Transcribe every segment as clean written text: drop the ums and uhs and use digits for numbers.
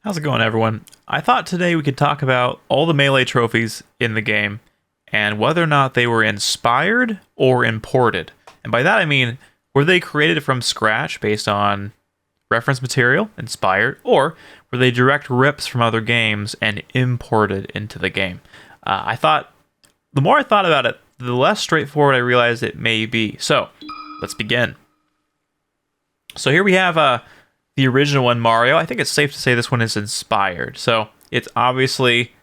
How's it going, everyone? I thought today we could talk about all the melee trophies in the game and whether or not they were inspired or imported. And by that I mean, were they created from scratch based on reference material, inspired, or were they direct rips from other games and imported into the game? I thought, the more I thought about it, the less straightforward I realized it may be. So, let's begin. So here we have the original one, Mario. I think it's safe to say this one is inspired. So it's obviously,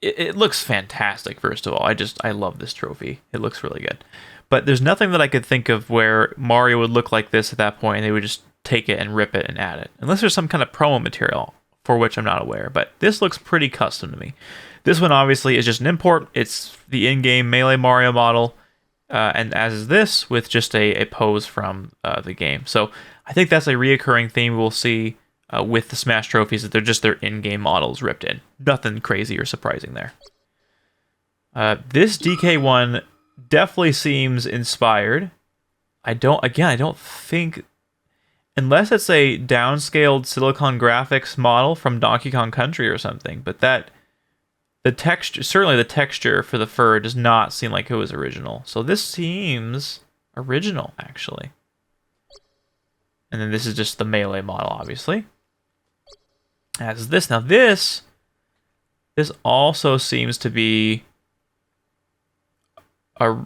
it looks fantastic, first of all. I love this trophy. It looks really good. But there's nothing that I could think of where Mario would look like this at that point, and they would just take it and rip it and add it. Unless there's some kind of promo material, for which I'm not aware. But this looks pretty custom to me. This one obviously is just an import. It's the in-game Melee Mario model. And as is this, with just a pose from the game. So I think that's a reoccurring theme we'll see with the Smash trophies, that they're just their in-game models ripped in. Nothing crazy or surprising there. This DK1 definitely seems inspired. I don't think, unless it's a downscaled Silicon Graphics model from Donkey Kong Country or something, but the texture, certainly the texture for the fur does not seem like it was original. So this seems original, actually. And then this is just the Melee model, obviously. As this. Now this also seems to be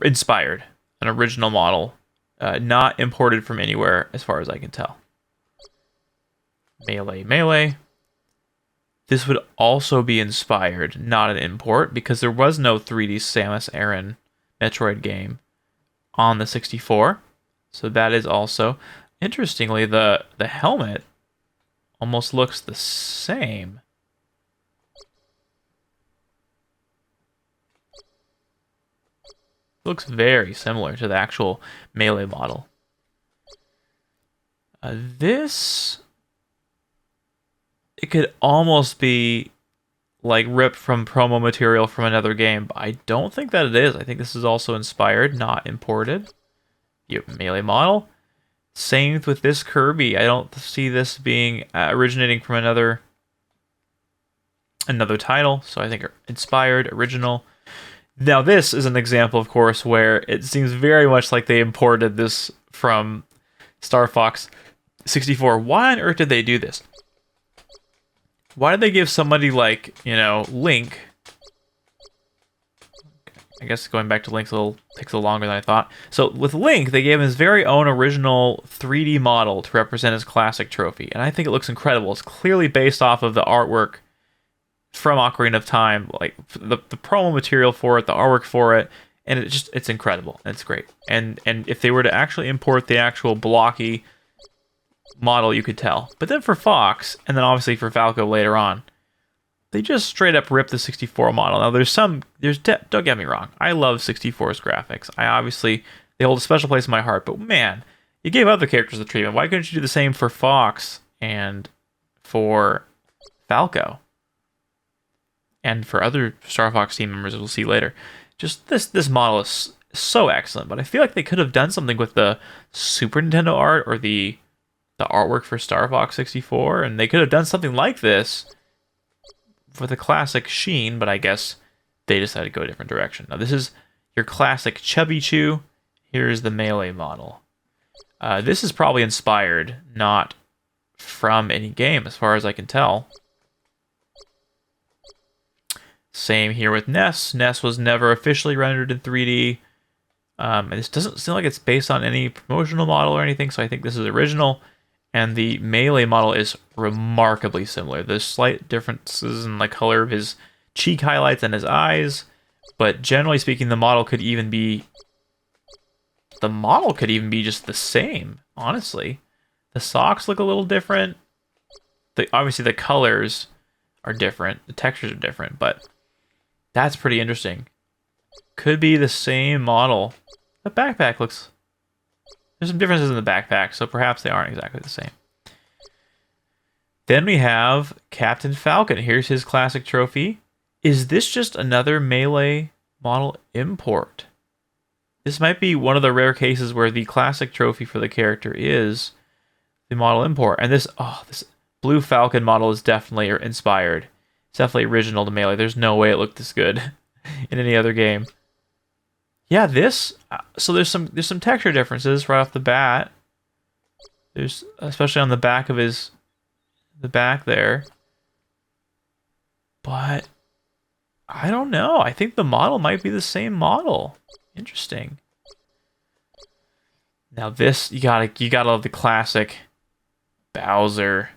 inspired, an original model, not imported from anywhere as far as I can tell. Melee. This would also be inspired, not an import, because there was no 3D Samus Aran Metroid game on the 64. So that is also, interestingly, the helmet almost looks the same. Looks very similar to the actual Melee model. It could almost be like ripped from promo material from another game, but I don't think that it is. I think this is also inspired, not imported. Yep, Melee model. Same with this Kirby. I don't see this being originating from another title, so I think inspired, original. Now this is an example, of course, where it seems very much like they imported this from Star Fox 64. Why on earth did they do this? Why did they give somebody like, Link? I guess going back to Link takes a little longer than I thought. So with Link, they gave him his very own original 3D model to represent his classic trophy. And I think it looks incredible. It's clearly based off of the artwork from Ocarina of Time, like the promo material for it, the artwork for it. And it's incredible. It's great. And if they were to actually import the actual blocky model, you could tell. But then for Fox, and then obviously for Falco later on, they just straight up ripped the 64 model. Now don't get me wrong, I love 64's graphics. They hold a special place in my heart, but man, you gave other characters the treatment. Why couldn't you do the same for Fox and for Falco? And for other Star Fox team members we'll see later. Just this model is so excellent, but I feel like they could have done something with the Super Nintendo art or the artwork for Star Fox 64, and they could have done something like this for the classic Sheen, but I guess they decided to go a different direction. Now this is your classic Chubby Chew. Here's the Melee model. This is probably inspired, not from any game, as far as I can tell. Same here with Ness. Ness was never officially rendered in 3D. And this doesn't seem like it's based on any promotional model or anything, so I think this is original. And the Melee model is remarkably similar. There's slight differences in the color of his cheek highlights and his eyes, but generally speaking, the model could even be just the same, honestly. The socks look a little different. Obviously, the colors are different. The textures are different, but that's pretty interesting. Could be the same model. The backpack looks... There's some differences in the backpack, so perhaps they aren't exactly the same. Then we have Captain Falcon. Here's his classic trophy. Is this just another Melee model import? This might be one of the rare cases where the classic trophy for the character is the model import. And this Blue Falcon model is definitely inspired. It's definitely original to Melee. There's no way it looked this good in any other game. Yeah, this. So there's some texture differences right off the bat. There's especially on the back of the back there. But I don't know. I think the model might be the same model. Interesting. Now this, you gotta love the classic Bowser.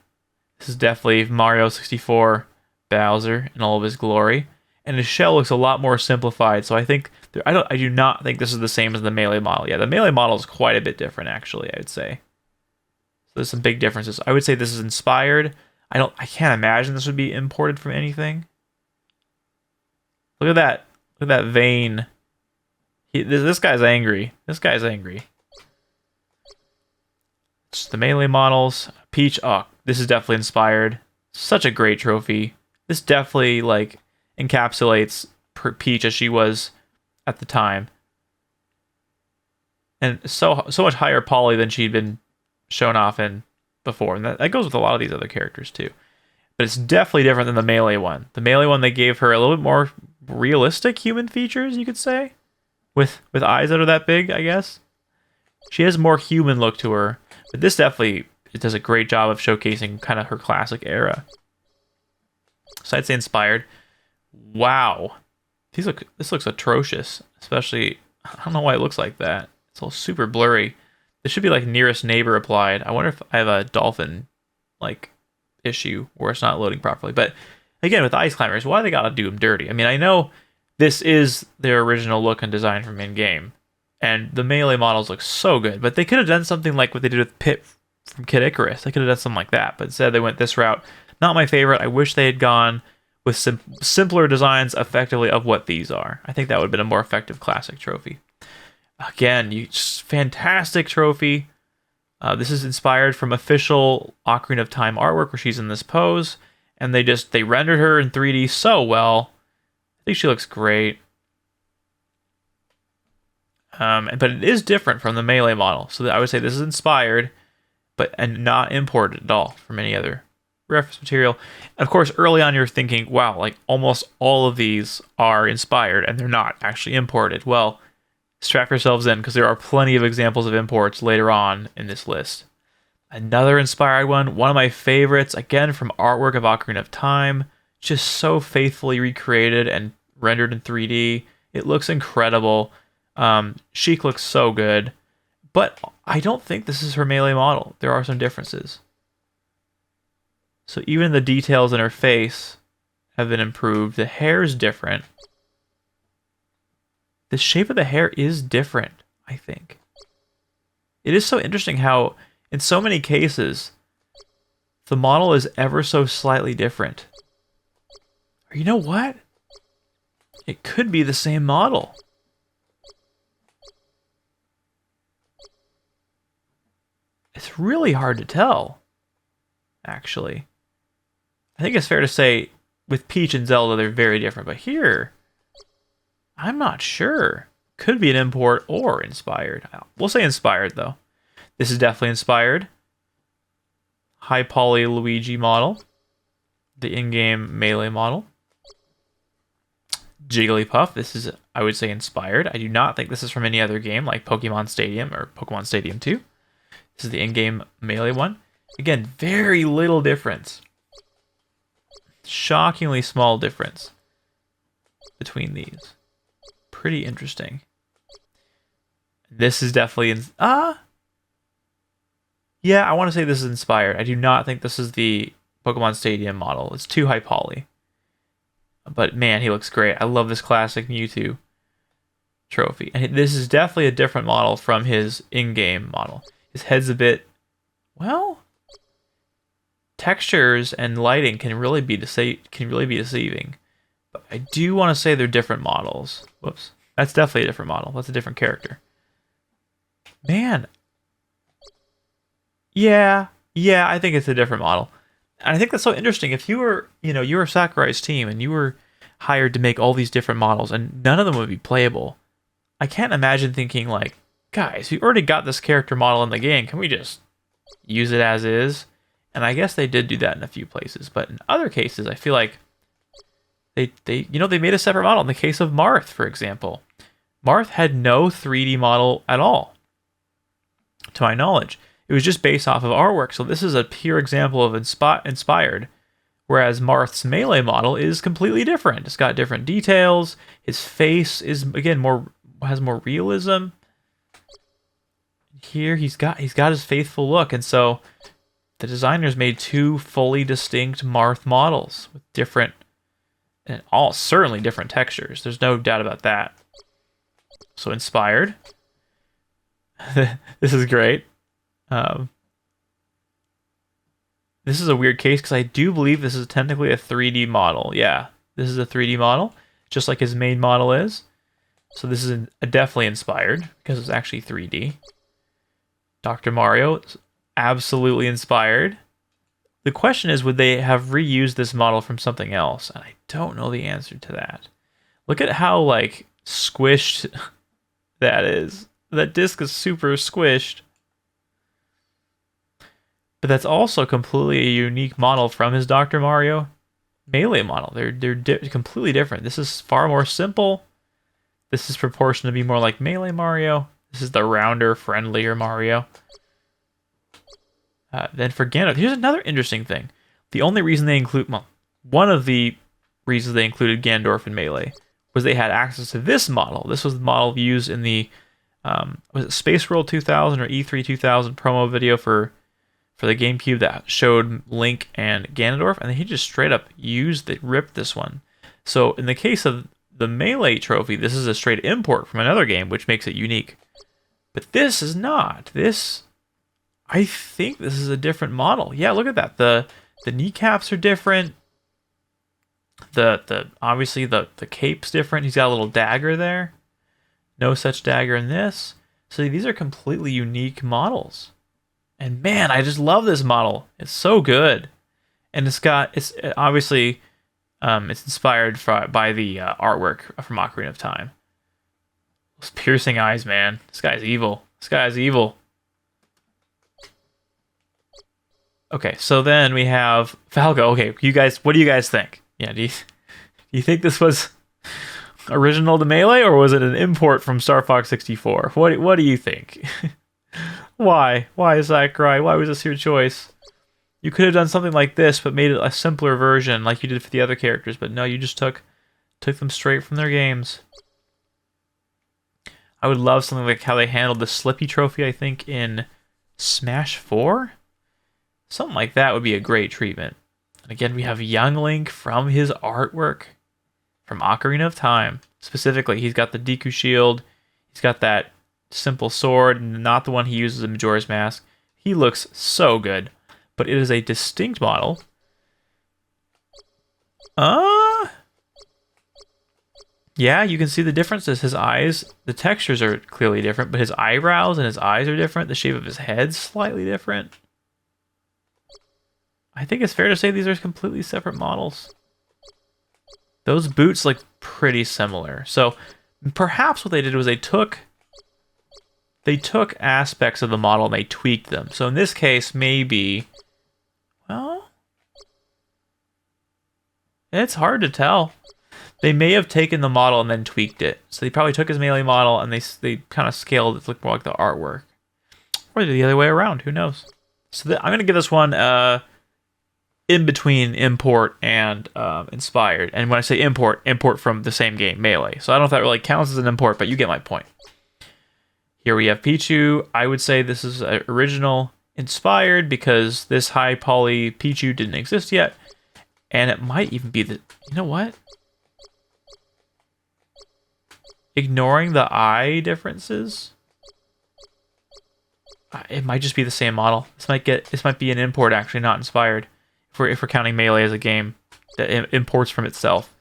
This is definitely Mario 64 Bowser in all of his glory, and his shell looks a lot more simplified. So I think I do not think this is the same as the Melee model. Yeah, the Melee model is quite a bit different, actually. I would say. So there's some big differences. I would say this is inspired. I can't imagine this would be imported from anything. Look at that. Look at that vein. This guy's angry. This guy's angry. It's the Melee models. Peach. Oh, this is definitely inspired. Such a great trophy. This definitely like encapsulates Peach as she was at the time, and so much higher poly than she'd been shown off in before, and that goes with a lot of these other characters too. But it's definitely different than the Melee one. The Melee one, they gave her a little bit more realistic human features, you could say, with eyes that are that big. I guess she has more human look to her, but this definitely it does a great job of showcasing kind of her classic era. So I'd say inspired. Wow, this looks atrocious. Especially, I don't know why it looks like that. It's all super blurry. This should be like nearest neighbor applied. I wonder if I have a dolphin like issue where it's not loading properly. But again, with Ice Climbers, why they gotta do them dirty? I mean, I know this is their original look and design from in-game, and the Melee models look so good, but they could have done something like what they did with Pit from Kid Icarus. They could have done something like that, but instead they went this route. Not my favorite. I wish they had gone with simpler designs effectively of what these are. I think that would have been a more effective classic trophy. Again, fantastic trophy. This is inspired from official Ocarina of Time artwork where she's in this pose, and they rendered her in 3D so well. I think she looks great. But it is different from the Melee model, so I would say this is inspired, and not imported at all from any other reference material. Of course, early on you're thinking, wow, like almost all of these are inspired, and they're not actually imported. Well, strap yourselves in, because there are plenty of examples of imports later on in this list. Another inspired one of my favorites, again from artwork of Ocarina of Time, just so faithfully recreated and rendered in 3D. It looks incredible. Sheik looks so good, but I don't think this is her Melee model. There are some differences. So even the details in her face have been improved. The hair is different. The shape of the hair is different, I think. It is so interesting how, in so many cases, the model is ever so slightly different. Or you know what? It could be the same model. It's really hard to tell, actually. I think it's fair to say, with Peach and Zelda, they're very different. But here, I'm not sure. Could be an import or inspired. We'll say inspired, though. This is definitely inspired. High poly Luigi model. The in-game Melee model. Jigglypuff. This is, I would say, inspired. I do not think this is from any other game, like Pokemon Stadium or Pokemon Stadium 2. This is the in-game Melee one. Again, very little difference. Shockingly small difference between these. Pretty interesting. This is definitely yeah, I want to say this is inspired. I do not think this is the Pokemon Stadium model. It's too high poly. But man, he looks great. I love this classic Mewtwo trophy. And this is definitely a different model from his in-game model. His head's a bit, well, textures and lighting can really be deceiving. But I do want to say they're different models. Whoops. That's definitely a different model. That's a different character. Man. Yeah, I think it's a different model. And I think that's so interesting. If you were, you were Sakurai's team and you were hired to make all these different models and none of them would be playable, I can't imagine thinking like, guys, we already got this character model in the game. Can we just use it as is? And I guess they did do that in a few places, but in other cases, I feel like they made a separate model. In the case of Marth, for example, Marth had no 3D model at all, to my knowledge. It was just based off of artwork. So this is a pure example of inspired, whereas Marth's melee model is completely different. It's got different details. His face is again has more realism. Here he's got his faithful look, and so the designers made two fully distinct Marth models with different and certainly different textures. There's no doubt about that. So inspired. This is great. This is a weird case because I do believe this is technically a 3D model. Yeah, this is a 3D model, just like his main model is. So this is definitely inspired because it's actually 3D. Dr. Mario is absolutely inspired. The question is, would they have reused this model from something else? And I don't know the answer to that. Look at how, like, squished that is. That disc is super squished. But that's also completely a unique model from his Dr. Mario melee model. They're completely different. This is far more simple. This is proportioned to be more like melee Mario. This is the rounder, friendlier Mario. Then for Ganondorf, here's another interesting thing. The only reason they include, well, one of the reasons they included Ganondorf in Melee was they had access to this model. This was the model used in the, was it Space World 2000 or E3 2000 promo video for the GameCube that showed Link and Ganondorf, and he just straight up ripped this one. So in the case of the Melee trophy, this is a straight import from another game, which makes it unique. But this is not. I think this is a different model. Yeah, look at that. The kneecaps are different. Obviously the cape's different. He's got a little dagger there. No such dagger in this. So these are completely unique models. And man, I just love this model. It's so good. And it's obviously it's inspired by the artwork from Ocarina of Time. Those piercing eyes, man. This guy's evil. Okay, so then we have Falco. Okay, you guys, what do you guys think? Yeah, do you think this was original to Melee, or was it an import from Star Fox 64? What do you think? Why? Why, Sakurai? Why was this your choice? You could have done something like this, but made it a simpler version, like you did for the other characters. But no, you just took them straight from their games. I would love something like how they handled the Slippy trophy, I think, in Smash 4? Something like that would be a great treatment. And again, we have young Link from his artwork from Ocarina of Time. Specifically, he's got the Deku Shield. He's got that simple sword, not the one he uses in Majora's Mask. He looks so good. But it is a distinct model. Yeah, you can see the differences. His eyes, the textures are clearly different, but his eyebrows and his eyes are different. The shape of his head's slightly different. I think it's fair to say these are completely separate models. Those boots look pretty similar. So perhaps what they did was they took aspects of the model and they tweaked them. So in this case, maybe, well, it's hard to tell. They may have taken the model and then tweaked it. So they probably took his Melee model and they kind of scaled it to look more like the artwork. Or the other way around, who knows? So I'm going to give this one in between import and inspired. And when I say import from the same game, Melee. So I don't know if that really counts as an import, but you get my point. Here we have Pichu. I would say this is original inspired because this high poly Pichu didn't exist yet. And it might even be the... You know what? Ignoring the eye differences, it might just be the same model. This might be an import, actually, not inspired. If we're counting Melee as a game that imports from itself.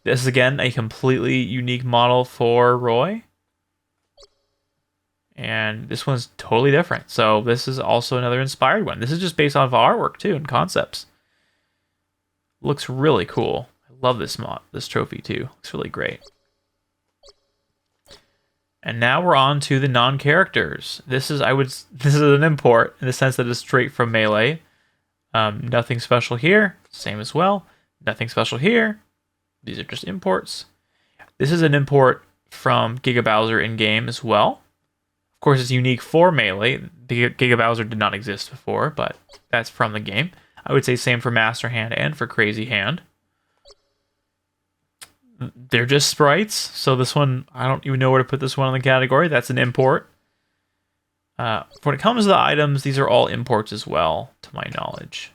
This is again a completely unique model for Roy, and this one's totally different. So this is also another inspired one. This is just based off of artwork too and concepts. Looks really cool. I love this trophy too. Looks really great. And now we're on to the non-characters. This is an import in the sense that it's straight from Melee. Nothing special here. Same as well. Nothing special here. These are just imports. This is an import from Giga Bowser in-game as well. Of course, it's unique for Melee. Giga Bowser did not exist before, but that's from the game. I would say same for Master Hand and for Crazy Hand. They're just sprites, so this one, I don't even know where to put this one in the category. That's an import. When it comes to the items, these are all imports as well, to my knowledge.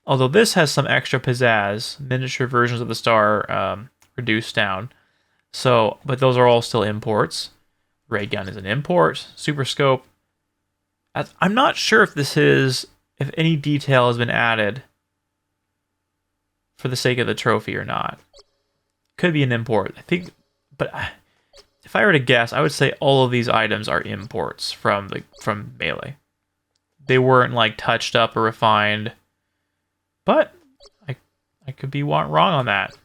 Although this has some extra pizzazz, miniature versions of the star reduced down. So, but those are all still imports. Ray Gun is an import. Super Scope. I'm not sure if any detail has been added for the sake of the trophy or not. Could be an import, I think, but if I were to guess, I would say all of these items are imports from Melee. They weren't like touched up or refined, but I could be wrong on that.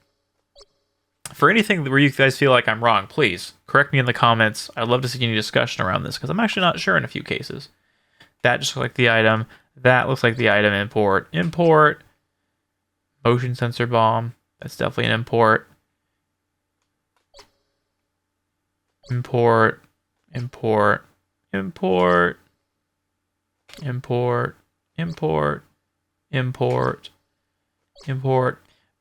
For anything where you guys feel like I'm wrong, please correct me in the comments. I'd love to see any discussion around this because I'm actually not sure in a few cases. That just looks like the item. That looks like the item import. Import. Motion sensor bomb. That's definitely an import. Import. Import. Import. Import. Import. Import. Import.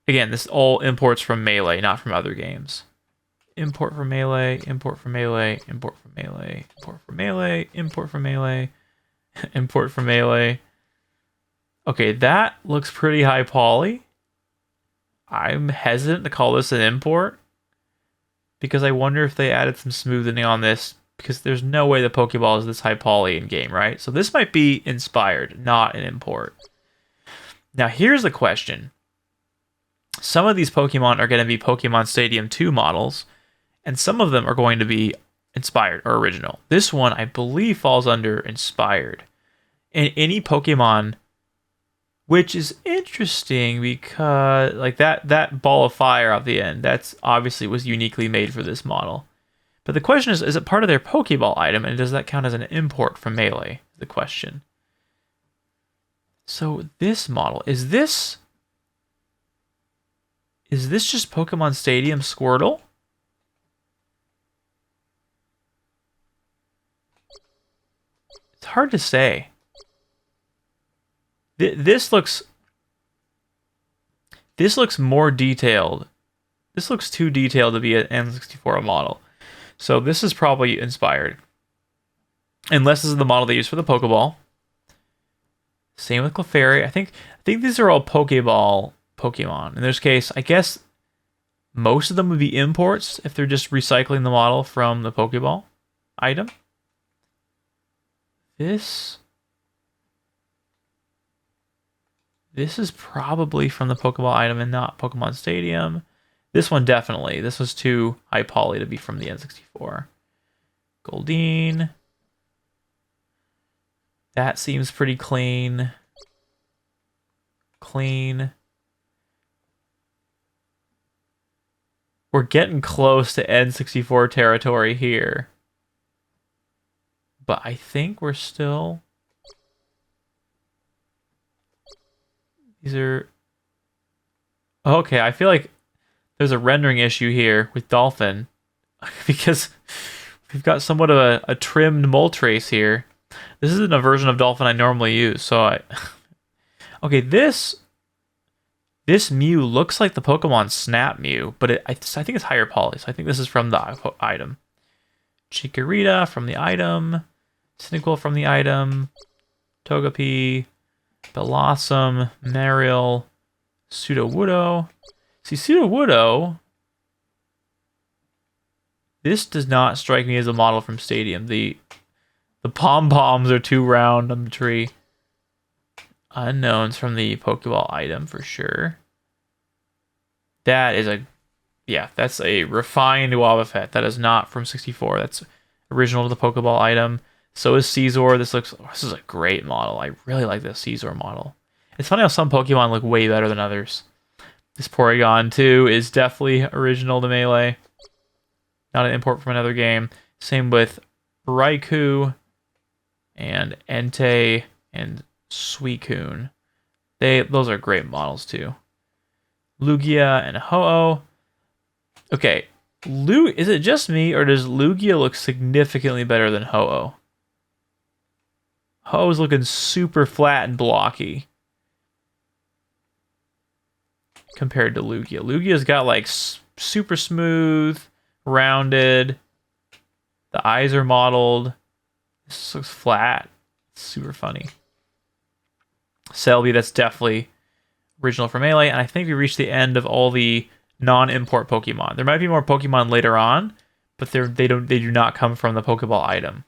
Again, this is all imports from Melee, not from other games. Import from Melee, import from Melee, import from Melee, import from Melee, import from Melee, import from Melee. Okay, that looks pretty high poly. I'm hesitant to call this an import because I wonder if they added some smoothing on this because there's no way the Pokeball is this high poly in game, right? So this might be inspired, not an import. Now here's the question. Some of these Pokemon are going to be Pokemon Stadium 2 models, and some of them are going to be inspired or original. This one, I believe, falls under inspired. And any Pokemon, which is interesting because like that ball of fire at the end, that's obviously was uniquely made for this model. But the question is it part of their Pokeball item, and does that count as an import from Melee? The question. So this model, is this just Pokemon Stadium Squirtle? It's hard to say. This looks more detailed. This looks too detailed to be an N64 model. So this is probably inspired. Unless this is the model they use for the Pokeball. Same with Clefairy. I think these are all Pokeball Pokemon. In this case, I guess most of them would be imports if they're just recycling the model from the Pokeball item. This is probably from the Pokeball item and not Pokemon Stadium. This one definitely. This was too high poly to be from the N64. Goldeen. That seems pretty clean. Clean. We're getting close to N64 territory here. But I think we're still... These are... Okay, I feel like there's a rendering issue here with Dolphin. Because we've got somewhat of a trimmed Moltres here. This isn't a version of Dolphin I normally use, so I... Okay, this Mew looks like the Pokemon Snap Mew, but I think it's higher poly, so I think this is from the item. Chikorita from the item. Cyndaquil from the item. Togepi. Bellossom. Marill. Sudowoodo. See, Sudowoodo... This does not strike me as a model from Stadium. The pom-poms are too round on the tree. Unknowns from the Pokeball item for sure. That is that's a refined Wobbuffet. That is not from 64. That's original to the Pokeball item. So is Caesar. This is a great model. I really like this Caesar model. It's funny how some Pokemon look way better than others. This Porygon too is definitely original to Melee. Not an import from another game. Same with Raikou and Entei and Suicune. Those are great models too. Lugia and Ho-Oh. Okay, is it just me, or does Lugia look significantly better than Ho-Oh? Ho-Oh's looking super flat and blocky compared to Lugia. Lugia's got like super smooth, rounded. The eyes are modeled. This looks flat. It's super funny. Celebi, that's definitely original for Melee, and I think we reached the end of all the non-import Pokemon. There might be more Pokemon later on, but they do not come from the Pokeball item.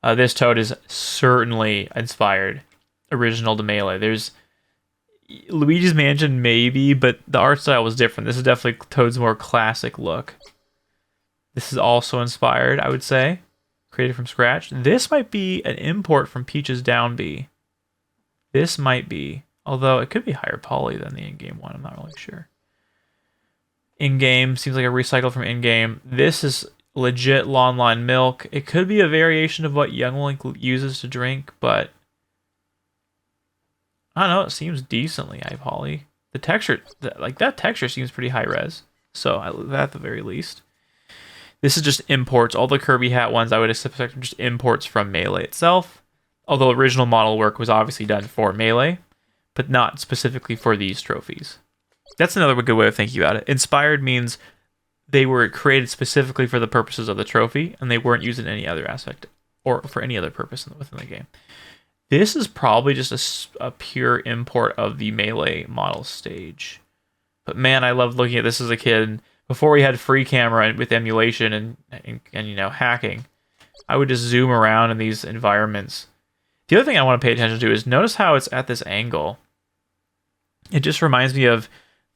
This Toad is certainly inspired, original to Melee. There's Luigi's Mansion maybe, but the art style was different. This is definitely Toad's more classic look. This is also inspired, I would say, created from scratch. This might be an import from Peach's Downby. This might be, although it could be higher poly than the in-game one. I'm not really sure. In-game seems like a recycle from in-game. This is legit Lon milk. It could be a variation of what Young Link uses to drink, but I don't know. It seems decently high poly. The texture, that texture seems pretty high res. So at the very least, this is just imports. All the Kirby Hat ones I would expect are just imports from Melee itself. Although original model work was obviously done for Melee, but not specifically for these trophies. That's another good way of thinking about it. Inspired means they were created specifically for the purposes of the trophy, and they weren't used in any other aspect or for any other purpose within the game. This is probably just a pure import of the Melee model stage. But man, I loved looking at this as a kid. Before we had free camera with emulation and you know, hacking, I would just zoom around in these environments. The other thing I want to pay attention to is notice how it's at this angle. It just reminds me of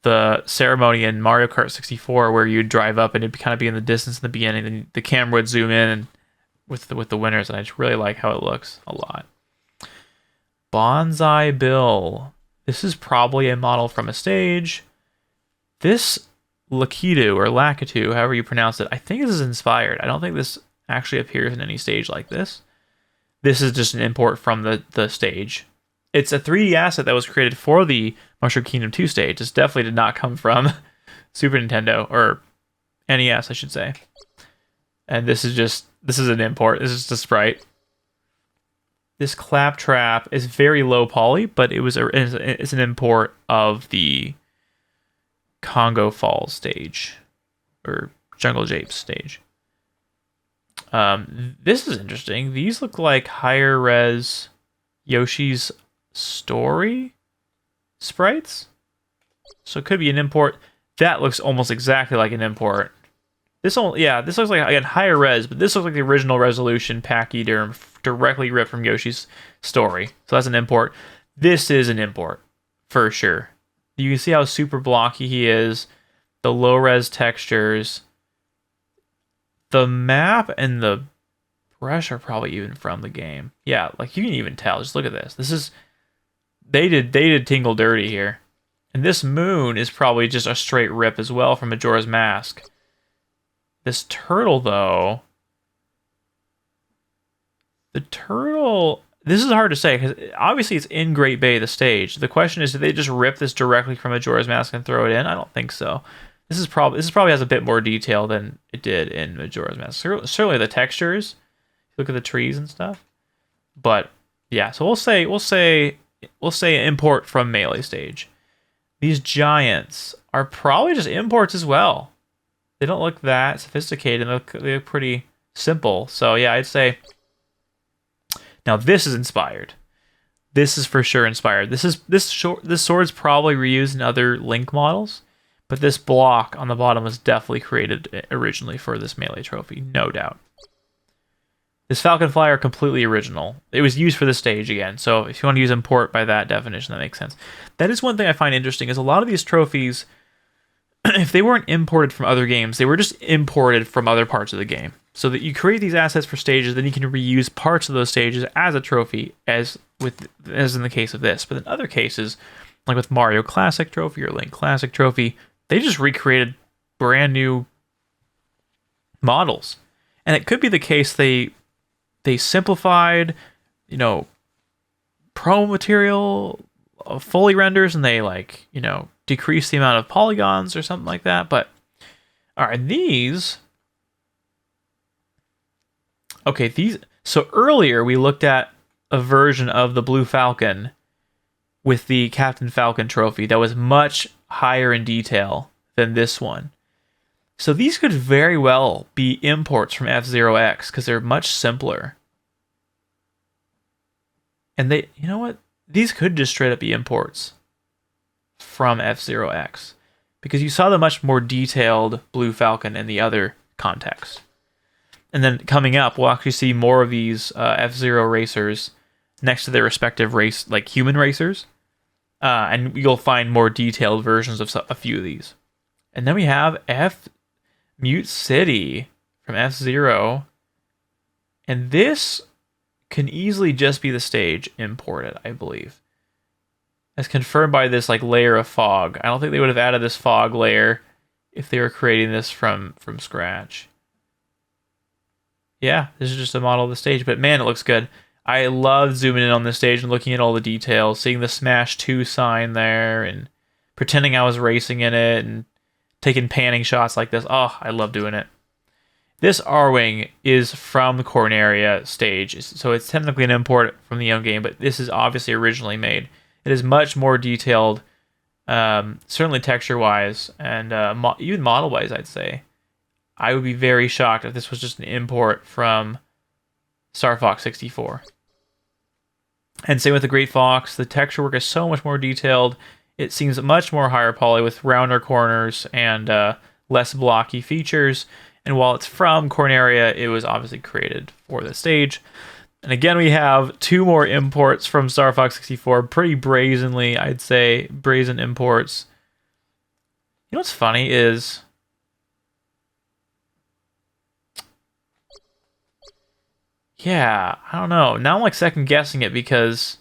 the ceremony in Mario Kart 64 where you'd drive up and it'd kind of be in the distance in the beginning, and the camera would zoom in and with the winners, and I just really like how it looks a lot. Bonsai Bill. This is probably a model from a stage. This Lakitu or Lakitu, however you pronounce it, I think this is inspired. I don't think this actually appears in any stage like this. This is just an import from the stage. It's a 3D asset that was created for the Mushroom Kingdom 2 stage. This definitely did not come from Super Nintendo, or NES, I should say. And this is an import. This is just a sprite. This Claptrap is very low poly, but it's an import of the Congo Falls stage, or Jungle Japes stage. This is interesting. These look like higher res Yoshi's Story sprites, so it could be an import. That looks almost exactly like an import. This looks like, again, higher res, but this looks like the original resolution pachyderm directly ripped from Yoshi's Story. So that's an import. This is an import for sure. You can see how super blocky he is, the low res textures. The map and the brush are probably even from the game. Yeah, like you can even tell. Just look at this. They did Tingle dirty here. And this moon is probably just a straight rip as well from Majora's Mask. This turtle, though, this is hard to say because obviously it's in Great Bay, the stage. The question is, did they just rip this directly from Majora's Mask and throw it in? I don't think so. This probably has a bit more detail than it did in Majora's Mask. Certainly the textures. Look at the trees and stuff. But yeah, so we'll say import from Melee stage. These giants are probably just imports as well. They don't look that sophisticated. They look pretty simple. So yeah, I'd say. Now this is inspired. This is for sure inspired. This sword's probably reused in other Link models, but this block on the bottom was definitely created originally for this Melee trophy, no doubt. This Falcon Flyer completely original. It was used for the stage again, so if you want to use import by that definition, that makes sense. That is one thing I find interesting, is a lot of these trophies, if they weren't imported from other games, they were just imported from other parts of the game. So that you create these assets for stages, then you can reuse parts of those stages as a trophy, as in the case of this. But in other cases, like with Mario Classic Trophy or Link Classic Trophy, they just recreated brand new models. And it could be the case they simplified, promo material fully renders and they like, you know, decrease the amount of polygons or something like that. But all right, these. Okay, these. So earlier we looked at a version of the Blue Falcon with the Captain Falcon trophy that was much higher in detail than this one. So these could very well be imports from F-Zero X because they're much simpler. And they, you know what? These could just straight up be imports from F-Zero X because you saw the much more detailed Blue Falcon in the other context. And then coming up, we'll actually see more of these F-Zero racers next to their respective race, like human racers. And you'll find more detailed versions of a few of these. And then we have Mute City from F-Zero. And this can easily just be the stage imported, I believe. As confirmed by this like layer of fog. I don't think they would have added this fog layer if they were creating this from scratch. Yeah, this is just a model of the stage, but man, it looks good. I love zooming in on this stage and looking at all the details, seeing the Smash 2 sign there, and pretending I was racing in it, and taking panning shots like this. Oh, I love doing it. This R-Wing is from the Corneria stage, so it's technically an import from the young game, but this is obviously originally made. It is much more detailed, certainly texture-wise, and even model-wise, I'd say. I would be very shocked if this was just an import from Star Fox 64. And same with the Great Fox. The texture work is so much more detailed. It seems much more higher poly with rounder corners and less blocky features. And while it's from Corneria, it was obviously created for the stage. And again, we have 2 more imports from Star Fox 64. Pretty brazenly, I'd say, brazen imports. You know what's funny is... Yeah, I don't know. Now I'm like second guessing it because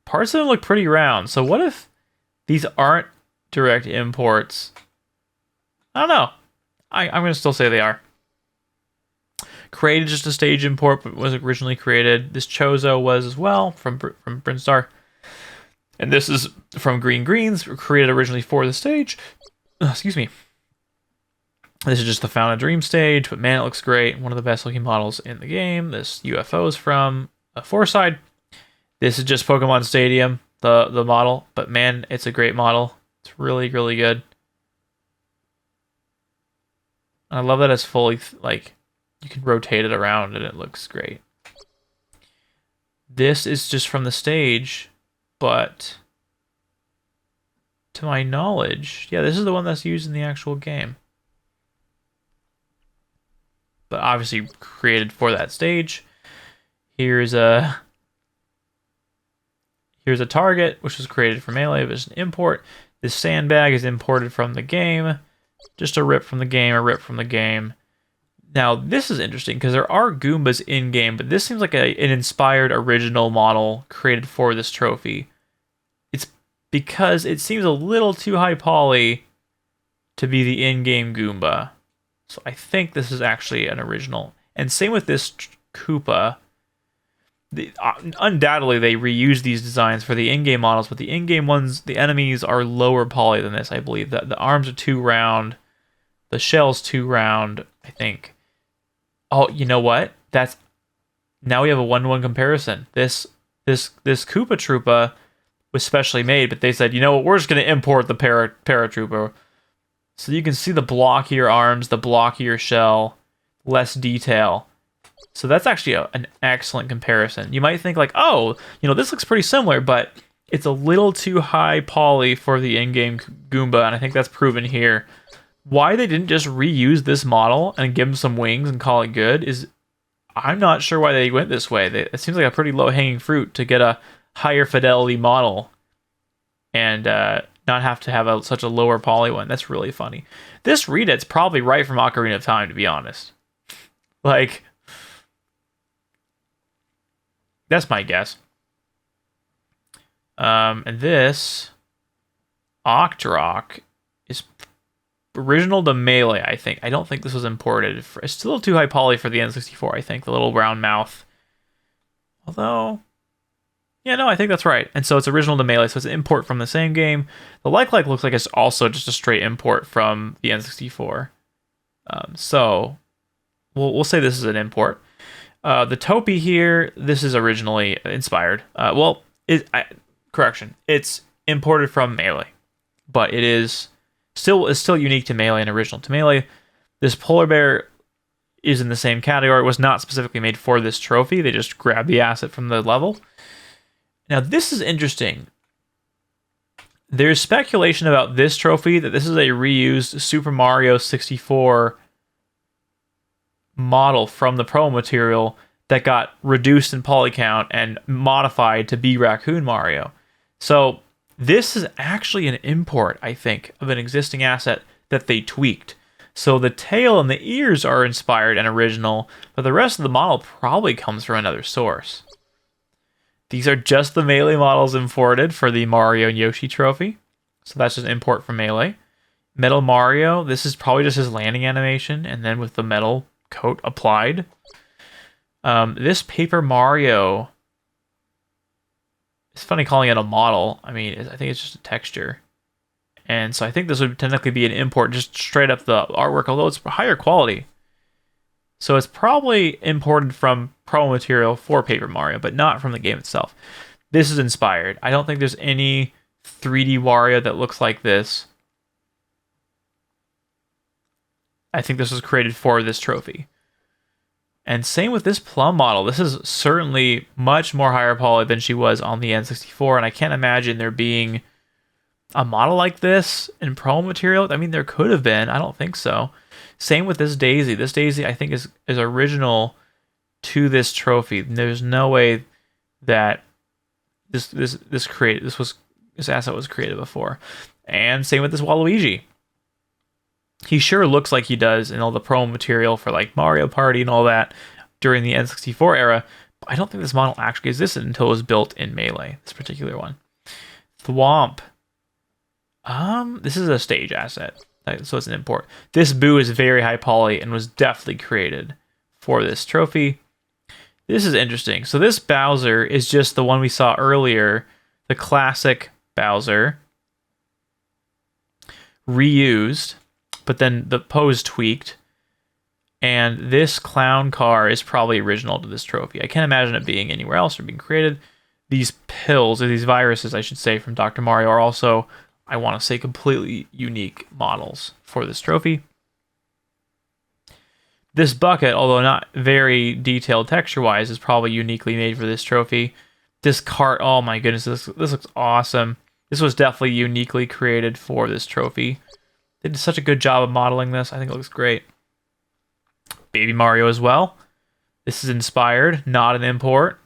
parts of them look pretty round. So what if these aren't direct imports? I don't know. I'm going to still say they are. Created just a stage import, but was originally created. This Chozo was as well from Brinstar. And this is from Green Greens, created originally for the stage. Excuse me. This is just the Found a Dream stage, but man, it looks great. One of the best looking models in the game. This UFO is from Foreside. This is just Pokemon Stadium, the model, but man, it's a great model. It's really, really good. I love that it's fully, like, you can rotate it around and it looks great. This is just from the stage, but to my knowledge, yeah, this is the one that's used in the actual game. But obviously created for that stage. Here's a target, which was created for Melee, but it's an import. This sandbag is imported from the game. Just a rip from the game, a rip from the game. Now, this is interesting because there are Goombas in-game, but this seems like an inspired original model created for this trophy. It's because it seems a little too high poly to be the in-game Goomba. So I think this is actually an original. And same with this Koopa. Undoubtedly, they reuse these designs for the in-game models, but the in-game ones, the enemies are lower poly than this, I believe. The arms are too round. The shell's too round, I think. Oh, you know what? Now we have a 1-to-1 comparison. This Koopa Troopa was specially made, but they said, you know what, we're just going to import the Paratroopa. So you can see the blockier arms, the blockier shell, less detail. So that's actually an excellent comparison. You might think like, oh, you know, this looks pretty similar, but it's a little too high poly for the in-game Goomba, and I think that's proven here. Why they didn't just reuse this model and give him some wings and call it good is, I'm not sure why they went this way. It seems like a pretty low-hanging fruit to get a higher fidelity model and not have to have such a lower poly one. That's really funny. This Redet's probably right from Ocarina of Time, to be honest. Like, that's my guess. And this Octorok is original to Melee, I think. I don't think this was imported. It's still too high poly for the N64, I think. The little round mouth. Although, Yeah, no, I think that's right. And so it's original to Melee, so it's an import from the same game. The like looks like it's also just a straight import from the N64. So we'll say this is an import. The Topi here, this is originally inspired. Correction, it's imported from Melee, but it is still unique to Melee and original to Melee. This polar bear is in the same category. It was not specifically made for this trophy. They just grabbed the asset from the level. Now, this is interesting. There's speculation about this trophy that this is a reused Super Mario 64 model from the promo material that got reduced in poly count and modified to be Raccoon Mario. So this is actually an import, I think, of an existing asset that they tweaked. So the tail and the ears are inspired and original, but the rest of the model probably comes from another source. These are just the Melee models imported for the Mario and Yoshi trophy. So that's just import from Melee. Metal Mario, this is probably just his landing animation, and then with the metal coat applied. This Paper Mario, it's funny calling it a model. I mean, I think it's just a texture. And so I think this would technically be an import, just straight up the artwork, although it's higher quality. So it's probably imported from promo material for Paper Mario, but not from the game itself. This is inspired. I don't think there's any 3D Wario that looks like this. I think this was created for this trophy. And same with this Plum model. This is certainly much more higher poly than she was on the N64, and I can't imagine there being a model like this in promo material. I mean, there could have been. I don't think so. Same with this Daisy. This Daisy, I think, is original to this trophy. There's no way that this asset was created before. And same with this Waluigi. He sure looks like he does in all the promo material for like Mario Party and all that during the N64 era. But I don't think this model actually existed until it was built in Melee. This particular one. Thwomp. This is a stage asset, so it's an import. This Boo is very high poly and was definitely created for this trophy. This is interesting. So this Bowser is just the one we saw earlier, the classic Bowser, reused, but then the pose tweaked. And this clown car is probably original to this trophy. I can't imagine it being anywhere else or being created. These pills, or these viruses, I should say, from Dr. Mario are also, I want to say, completely unique models for this trophy. This bucket, although not very detailed texture-wise, is probably uniquely made for this trophy. This cart, oh my goodness, this looks awesome. This was definitely uniquely created for this trophy. They did such a good job of modeling this. I think it looks great. Baby Mario as well. This is inspired, not an import.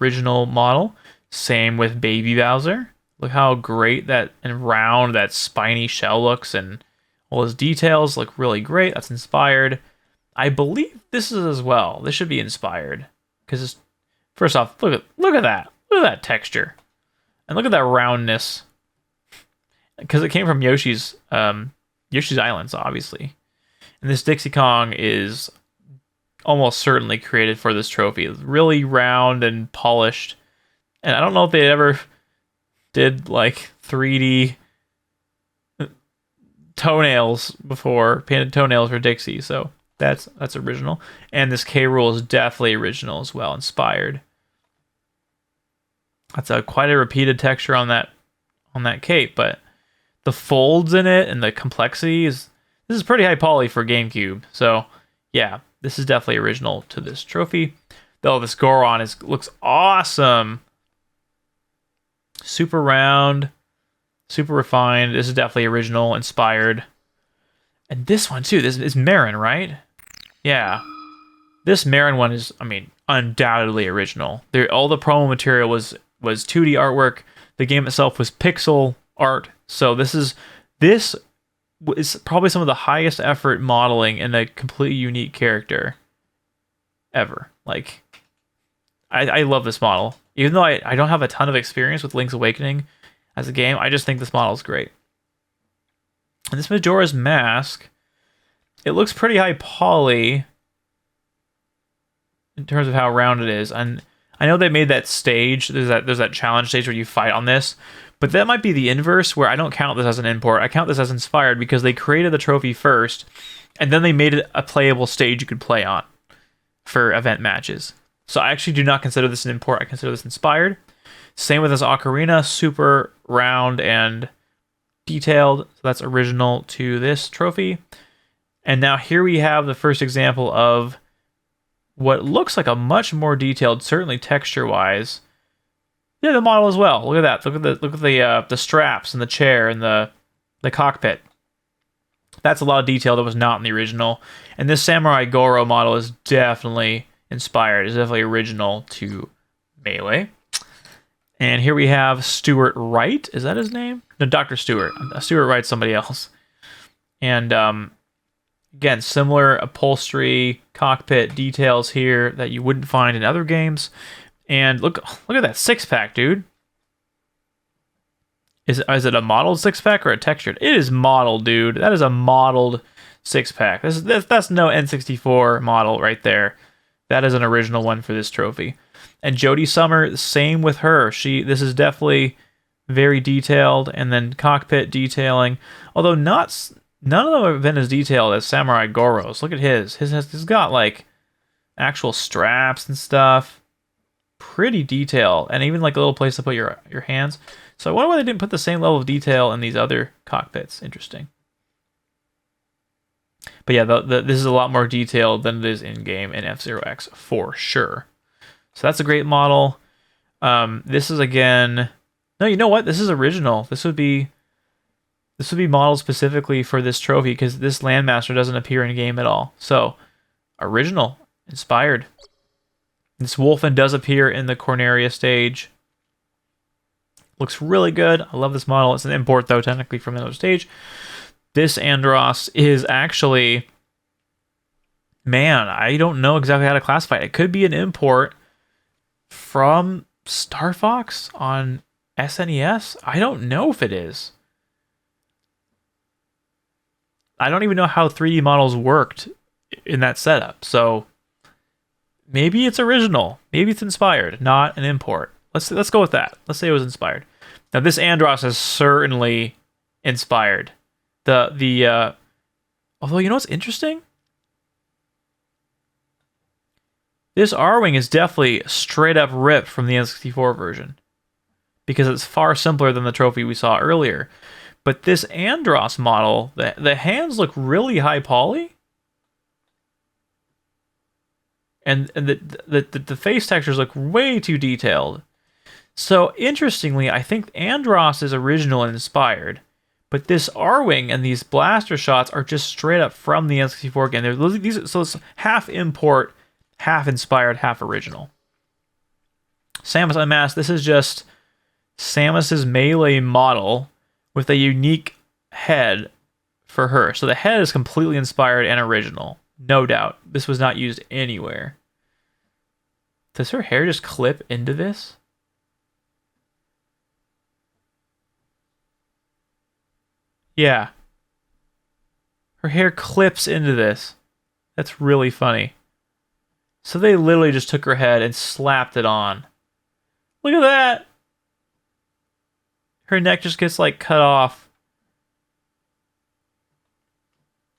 Original model. Same with Baby Bowser. Look how great that and round that spiny shell looks, and all his details look really great. That's inspired. I believe this is as well. This should be inspired because first off, look at that. Look at that texture, and look at that roundness. Because it came from Yoshi's Islands, obviously. And this Dixie Kong is almost certainly created for this trophy. It's really round and polished. And I don't know if they ever did like 3D toenails before, painted toenails for Dixie. So that's original. And this K. Rool is definitely original as well, inspired. That's quite a repeated texture on that cape, but the folds in it and the complexity this is pretty high poly for GameCube. So yeah, this is definitely original to this trophy. Though this Goron looks awesome. Super round, super refined. This is definitely original, inspired. And this one too, this is Marin, right? Yeah. This Marin one is, I mean, undoubtedly original. All the promo material was 2D artwork. The game itself was pixel art. So this is probably some of the highest effort modeling in a completely unique character ever. Like, I love this model. Even though I don't have a ton of experience with Link's Awakening as a game, I just think this model is great. And this Majora's Mask, it looks pretty high poly in terms of how round it is. And I know they made that stage. There's that challenge stage where you fight on this, but that might be the inverse, where I don't count this as an import. I count this as inspired because they created the trophy first, and then they made it a playable stage you could play on for event matches. So I actually do not consider this an import. I consider this inspired. Same with this ocarina, super round and detailed. So that's original to this trophy. And now here we have the first example of what looks like a much more detailed, certainly texture-wise. Yeah, the model as well. Look at that. Look at the straps and the chair and the cockpit. That's a lot of detail that was not in the original. And this Samurai Goro model is definitely inspired. It's definitely original to Melee. And here we have Stuart Wright. Is that his name? No, Dr. Stuart. Stuart Wright's somebody else. And again, similar upholstery, cockpit details here that you wouldn't find in other games. And look at that six-pack, dude. Is it a modeled six-pack or a textured? It is modeled, dude. That is a modeled six-pack. That's no N64 model right there. That is an original one for this trophy. And Jodie Summer, same with her. This is definitely very detailed, and then cockpit detailing. Although none of them have been as detailed as Samurai Goro's. Look at his. He's got like actual straps and stuff. Pretty detailed, and even like a little place to put your hands. So I wonder why they didn't put the same level of detail in these other cockpits. Interesting. But yeah, this is a lot more detailed than it is in-game in F-Zero X for sure. So that's a great model. This is again... No, you know what? This is original. This would be modeled specifically for this trophy because this Landmaster doesn't appear in-game at all. So, original. Inspired. This Wolfen does appear in the Corneria stage. Looks really good. I love this model. It's an import, though, technically from another stage. This Andross is actually... Man, I don't know exactly how to classify it. It could be an import from Star Fox on SNES. I don't know if it is. I don't even know how 3D models worked in that setup. So maybe it's original. Maybe it's inspired, not an import. Let's go with that. Let's say it was inspired. Now this Andross is certainly inspired. Although you know what's interesting? This R-Wing is definitely straight up ripped from the N64 version because it's far simpler than the trophy we saw earlier. But this Andross model, the hands look really high poly. And the face textures look way too detailed. So interestingly, I think Andross is original and inspired, but this R-Wing and these blaster shots are just straight up from the N64 game. So it's half import, half inspired, half original. Samus Unmasked, this is just Samus's Melee model with a unique head for her. So the head is completely inspired and original. No doubt. This was not used anywhere. Does her hair just clip into this? Yeah. Her hair clips into this. That's really funny. So they literally just took her head and slapped it on. Look at that! Her neck just gets like cut off.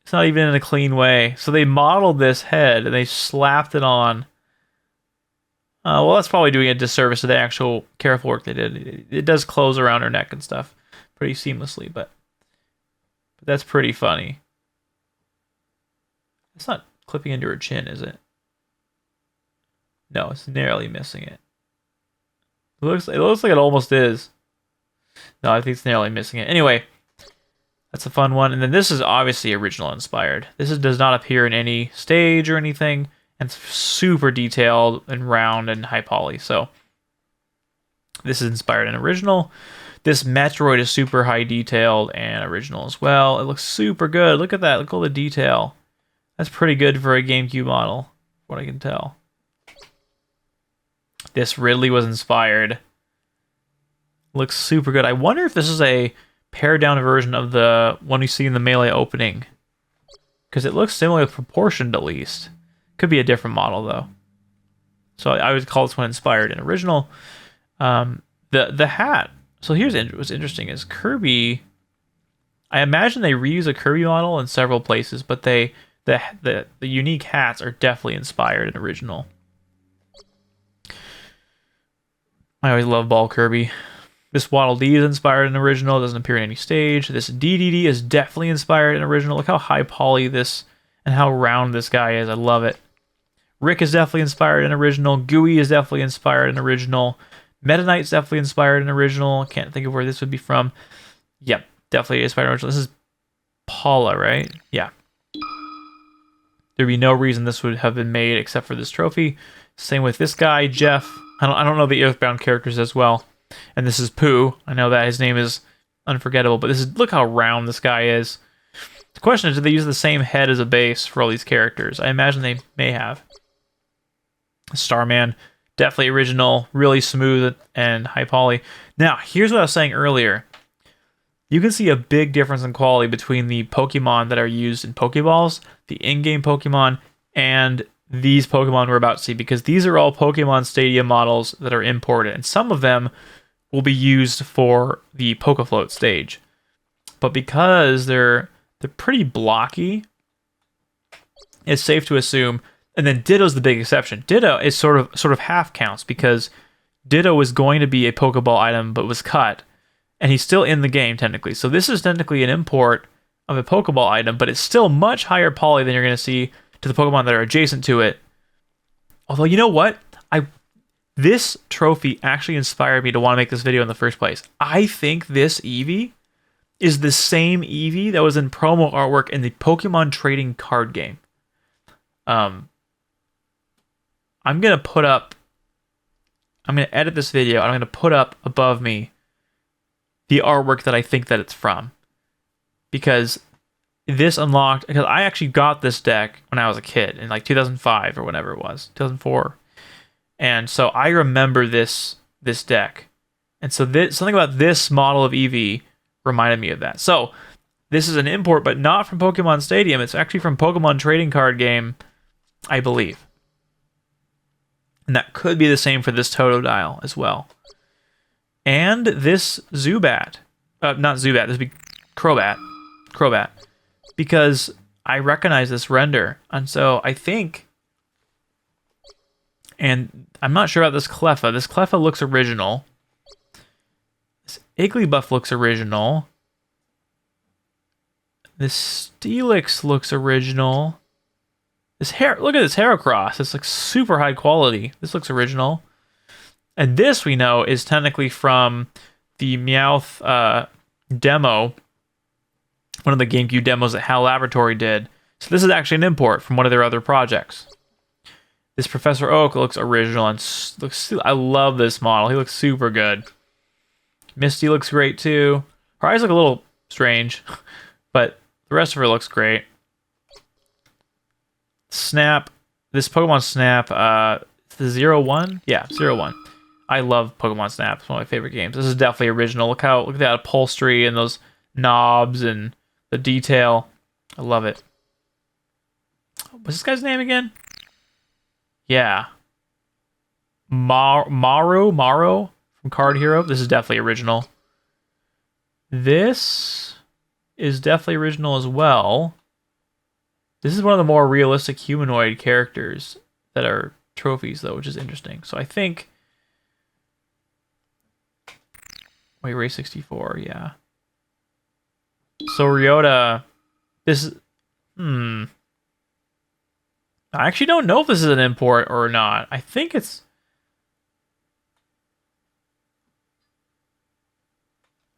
It's not even in a clean way. So they modeled this head and they slapped it on. Well, that's probably doing a disservice to the actual careful work they did. It does close around her neck and stuff pretty seamlessly, but that's pretty funny. It's not clipping into her chin, is it? No, it's narrowly missing it. It looks like it almost is. No, I think it's narrowly missing it. Anyway, that's a fun one. And then this is obviously original inspired. Does not appear in any stage or anything. And it's super detailed and round and high poly. So this is inspired and original. This Metroid is super high detailed and original as well. It looks super good. Look at that. Look at all the detail. That's pretty good for a GameCube model, what I can tell. This Ridley was inspired. Looks super good. I wonder if this is a pared down version of the one you see in the Melee opening. Because it looks similarly proportioned at least. Could be a different model though. So I would call this one inspired and original. The hat. So here's what's interesting is Kirby. I imagine they reuse a Kirby model in several places, but the unique hats are definitely inspired and original. I always love Ball Kirby. This Waddle Dee is inspired and original. It doesn't appear in any stage. This DDD is definitely inspired and original. Look how high poly this and how round this guy is. I love it. Rick is definitely inspired and original. Gooey is definitely inspired and original. Meta Knight's definitely inspired and original. Can't think of where this would be from. Yep, definitely inspired and original. This is Paula, right? Yeah. There'd be no reason this would have been made except for this trophy. Same with this guy, Jeff. I don't know the Earthbound characters as well. And this is Pooh. I know that his name is unforgettable, but this is look how round this guy is. The question is, did they use the same head as a base for all these characters? I imagine they may have. Starman, definitely original, really smooth and high poly. Now, here's what I was saying earlier. You can see a big difference in quality between the Pokemon that are used in Pokeballs, the in-game Pokemon, and these Pokemon we're about to see, because these are all Pokemon Stadium models that are imported, and some of them will be used for the Pokefloat stage. But because they're pretty blocky, it's safe to assume. And then Ditto's the big exception. Ditto is sort of half counts, because Ditto was going to be a Pokeball item but was cut, and he's still in the game technically. So this is technically an import of a Pokeball item, but it's still much higher poly than you're going to see to the Pokemon that are adjacent to it. Although, you know what? This trophy actually inspired me to want to make this video in the first place. I think this Eevee is the same Eevee that was in promo artwork in the Pokemon trading card game. I'm going to edit this video, and I'm going to put up above me the artwork that I think that it's from. Because this unlocked, because I actually got this deck when I was a kid in like 2005 or whatever it was, 2004. And so I remember this deck. And so something about this model of Eevee reminded me of that. So this is an import, but not from Pokemon Stadium. It's actually from Pokemon Trading Card Game, I believe. And that could be the same for this Totodile as well. And this Zubat. Not Zubat, this would be Crobat. Crobat. Because I recognize this render. And so I think... And I'm not sure about this Cleffa. This Cleffa looks original. This Igglybuff looks original. This Steelix looks original. This hair, look at this Heracross. It's like super high quality. This looks original. And this we know is technically from the Meowth demo. One of the GameCube demos that HAL Laboratory did. So this is actually an import from one of their other projects. This Professor Oak looks original and looks. I love this model. He looks super good. Misty looks great too. Her eyes look a little strange, but the rest of her looks great. Snap. This Pokemon Snap, the 01? Yeah, 01. I love Pokemon Snap. It's one of my favorite games. This is definitely original. Look at that upholstery and those knobs and the detail. I love it. What's this guy's name again? Yeah. Maro from Card Hero. This is definitely original. This is definitely original as well. This is one of the more realistic humanoid characters that are trophies, though, which is interesting. So I think... Wait, Race 64, yeah. So Ryota... This is... I actually don't know if this is an import or not. I think it's...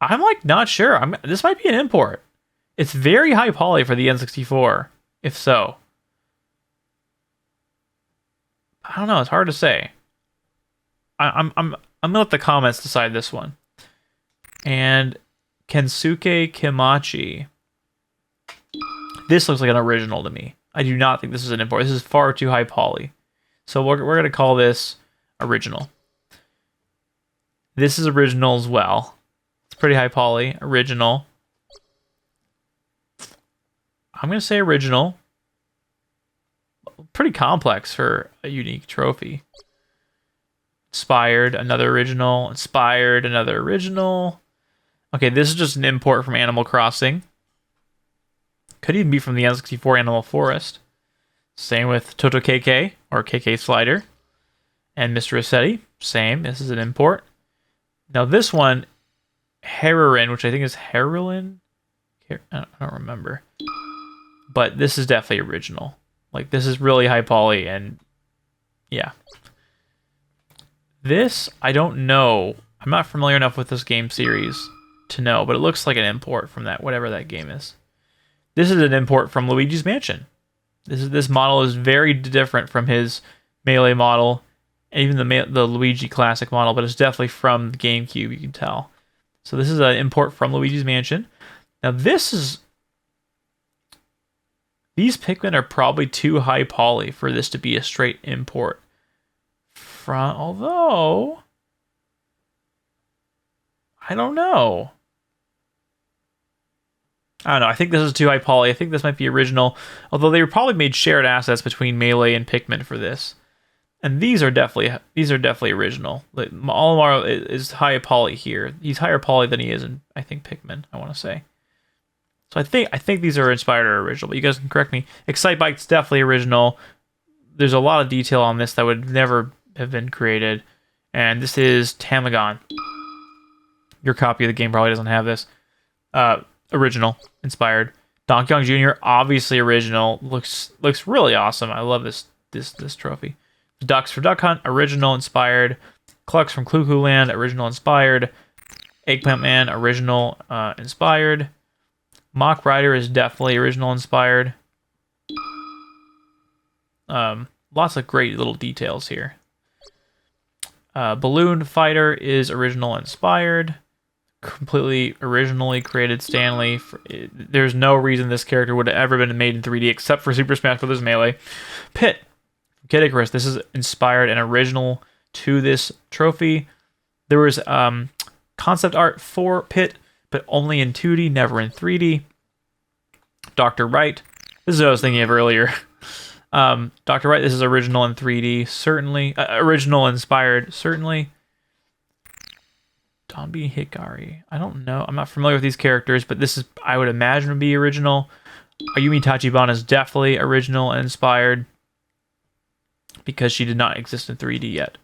I'm like not sure. This might be an import. It's very high poly for the N64, if so. I don't know. It's hard to say. I'm gonna let the comments decide this one. And Kensuke Kimachi. This looks like an original to me. I do not think this is an import. This is far too high poly. So we're going to call this original. This is original as well. It's pretty high poly. Original. I'm going to say original. Pretty complex for a unique trophy. inspired, another original, inspired, another original. Okay, this is just an import from Animal Crossing. Could even be from the N64 Animal Forest. Same with Toto KK, or KK Slider. And Mr. Rossetti, same. This is an import. Now this one, Heroin, which I think is Heroin? I don't remember. But this is definitely original. Like, this is really high poly, and yeah. This, I don't know. I'm not familiar enough with this game series to know, but it looks like an import from that, whatever that game is. This is an import from Luigi's Mansion. This model is very different from his Melee model, and even the Luigi Classic model, but it's definitely from the GameCube, you can tell. So this is an import from Luigi's Mansion. Now these Pikmin are probably too high poly for this to be a straight import. Although, I don't know. I think this is too high poly. I think this might be original, although they probably made shared assets between Melee and Pikmin for this. And these are definitely original. Like, Olimar is high poly here. He's higher poly than he is in, I think, Pikmin, I want to say. So I think these are inspired or original, but you guys can correct me. Excitebike's definitely original. There's a lot of detail on this that would never have been created. And this is Tamagon. Your copy of the game probably doesn't have this. Original, inspired. Donkey Kong Jr. obviously original. Looks really awesome. I love this trophy. Ducks for Duck Hunt, original, inspired. Clucks from Clue Clue Land, original, inspired. Eggplant Man, original, inspired. Mock Rider is definitely original, inspired. Lots of great little details here. Balloon Fighter is original, inspired. Completely originally created Stanley. There's no reason this character would have ever been made in 3D except for Super Smash Bros. Melee. Pit, Kid Icarus. This is inspired and original to this trophy. There was concept art for Pit, but only in 2D, never in 3D. Dr. Wright. This is what I was thinking of earlier. Dr. Wright, this is original in 3D, certainly. Original inspired, certainly. Donby Hikari. I don't know. I'm not familiar with these characters, but this is, I would imagine, would be original. Ayumi Tachibana is definitely original and inspired because she did not exist in 3D yet.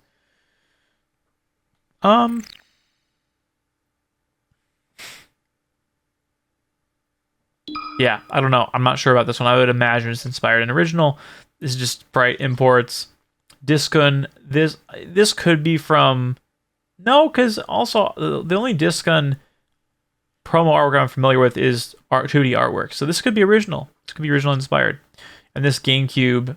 Yeah, I don't know. I'm not sure about this one. I would imagine it's inspired and original. This is just Bright imports. Discun. This could be from... No, because also the only Discun promo artwork I'm familiar with is 2D artwork. So this could be original. This could be original inspired. And this GameCube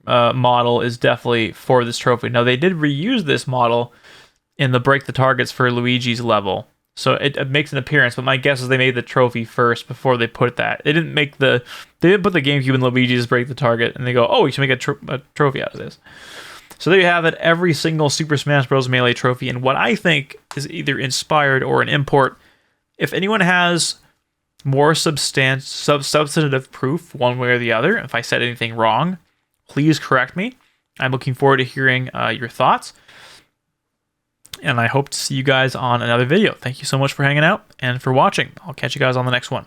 model is definitely for this trophy. Now, they did reuse this model in the Break the Targets for Luigi's level. So it makes an appearance, but my guess is they made the trophy first before they put that. They didn't put the GameCube in Luigi's Break the Target, and they go, oh, we should make a trophy out of this. So there you have it, every single Super Smash Bros. Melee trophy, and what I think is either inspired or an import. If anyone has more substantive proof one way or the other, if I said anything wrong, please correct me. I'm looking forward to hearing your thoughts. And I hope to see you guys on another video. Thank you so much for hanging out and for watching. I'll catch you guys on the next one.